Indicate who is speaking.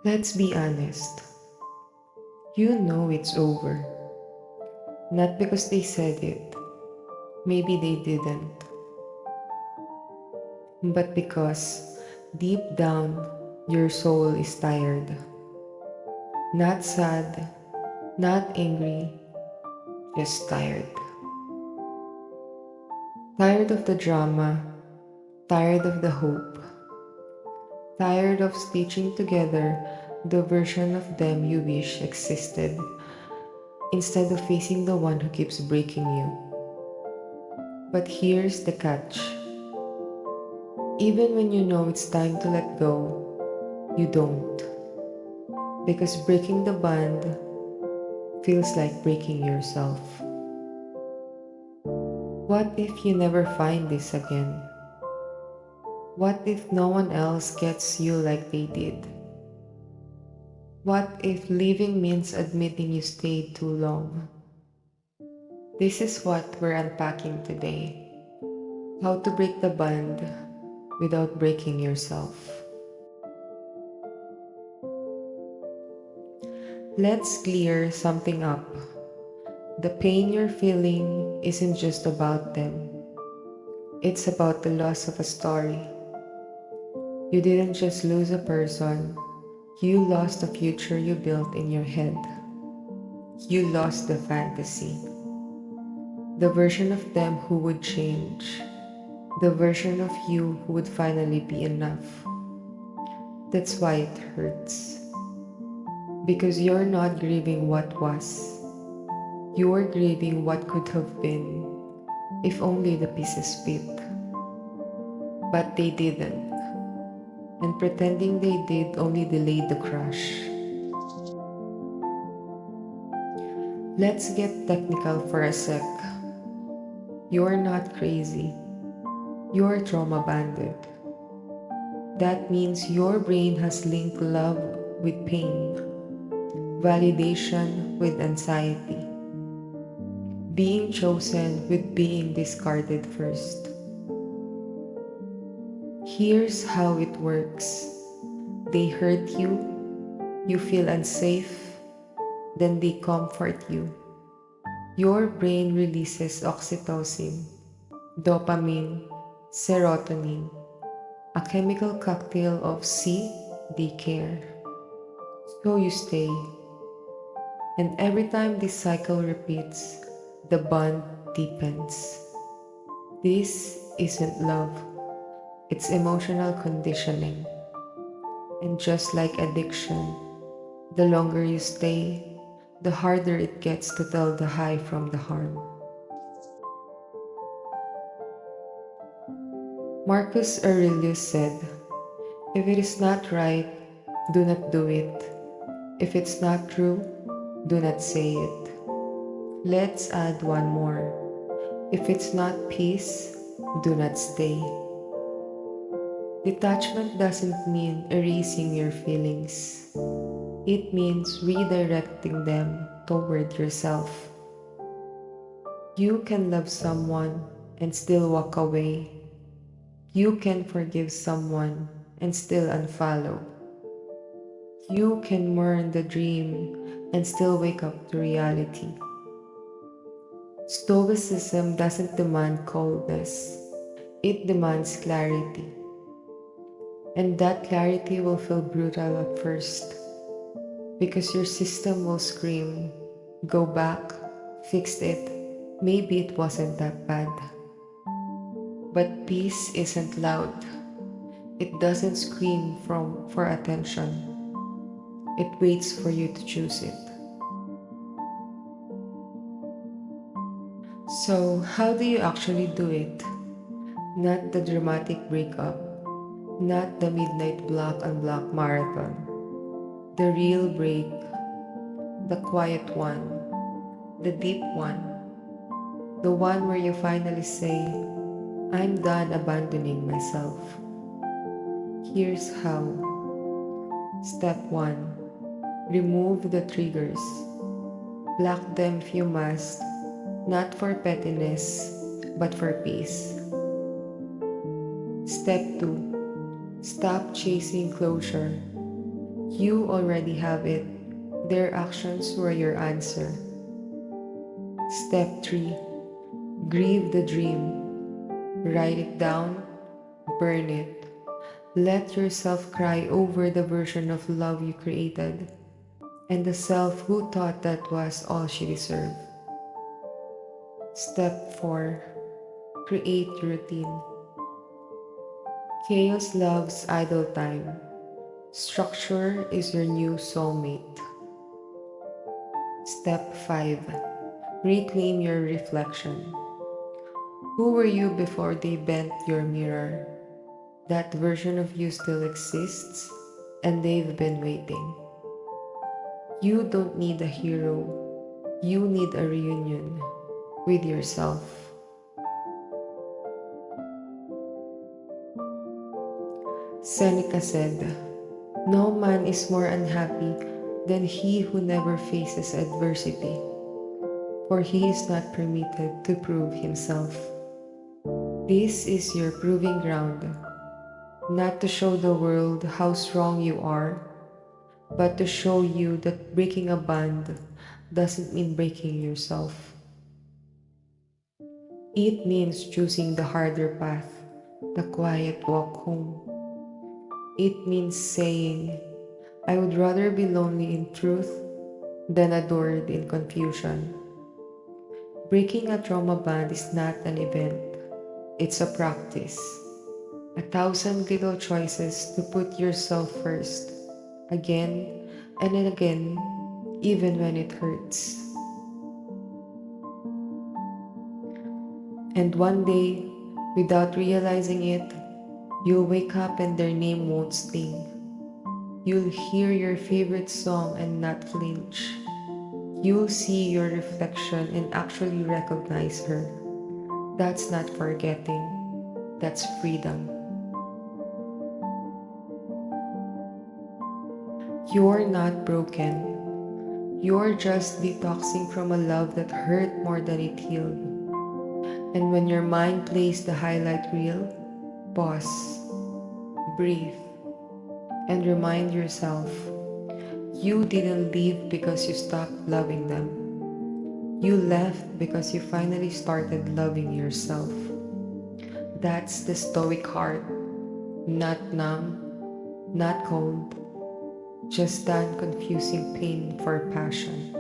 Speaker 1: Let's be honest. You know it's over. Not because they said it, maybe they didn't, but because deep down your soul is tired. Not sad, not angry, just tired. Tired of the drama, tired of the hope, tired of stitching together the version of them you wish existed, instead of facing the one who keeps breaking you. But here's the catch. Even when you know it's time to let go, you don't. Because breaking the bond feels like breaking yourself. What if you never find this again? What if no one else gets you like they did? What if leaving means admitting you stayed too long? This is what we're unpacking today. How to break the bond without breaking yourself. Let's clear something up. The pain you're feeling isn't just about them. It's about the loss of a story. You didn't just lose a person, you lost the future you built in your head. You lost the fantasy, the version of them who would change, the version of you who would finally be enough. That's why it hurts. Because you're not grieving what was, you're grieving what could have been, if only the pieces fit. But they didn't, and pretending they did only delayed the crash. Let's get technical for a sec. You're not crazy. You're trauma banded. That means your brain has linked love with pain, validation with anxiety, being chosen with being discarded first. Here's how it works. They hurt you, you feel unsafe, then they comfort you. Your brain releases oxytocin, dopamine, serotonin, a chemical cocktail of see, they care. So you stay. And every time this cycle repeats, the bond deepens. This isn't love, it's emotional conditioning. And just like addiction, the longer you stay, the harder it gets to tell the high from the harm. Marcus Aurelius said, "If it is not right, do not do it. If it's not true, do not say it." Let's add one more. If it's not peace, do not stay. Detachment doesn't mean erasing your feelings. It means redirecting them toward yourself. You can love someone and still walk away. You can forgive someone and still unfollow. You can mourn the dream and still wake up to reality. Stoicism doesn't demand coldness, it demands clarity. And that clarity will feel brutal at first, because your system will scream, go back, fix it, maybe it wasn't that bad. But peace isn't loud. It doesn't scream for attention. It waits for you to choose it. So, how do you actually do it? Not the dramatic breakup, not the midnight block on block marathon. The real break, the quiet one, the deep one, the one where you finally say, I'm done abandoning myself. Here's how. Step 1. Remove the triggers. Block them if you must, not for pettiness, but for peace. Step 2. Stop chasing closure. You already have it. Their actions were your answer. Step 3. Grieve the dream. Write it down. Burn it. Let yourself cry over the version of love you created and the self who thought that was all she deserved. Step 4. Create routine. Chaos loves idle time. Structure is your new soulmate. Step 5. Reclaim your reflection. Who were you before they bent your mirror? That version of you still exists, and they've been waiting. You don't need a hero, you need a reunion with yourself. Seneca said, "No man is more unhappy than he who never faces adversity, for he is not permitted to prove himself." This is your proving ground, not to show the world how strong you are, but to show you that breaking a bond doesn't mean breaking yourself. It means choosing the harder path, the quiet walk home. It means saying, "I would rather be lonely in truth than adored in confusion." Breaking a trauma bond is not an event, it's a practice. 1,000 little choices to put yourself first, again and again, even when it hurts. And one day, without realizing it, you'll wake up and their name won't sting. You'll hear your favorite song and not flinch. You'll see your reflection and actually recognize her. That's not forgetting, that's freedom. You're not broken. You're just detoxing from a love that hurt more than it healed. And when your mind plays the highlight reel, pause, breathe, and remind yourself you didn't leave because you stopped loving them. You left because you finally started loving yourself. That's the stoic heart, not numb, not cold, just that confusing pain for passion.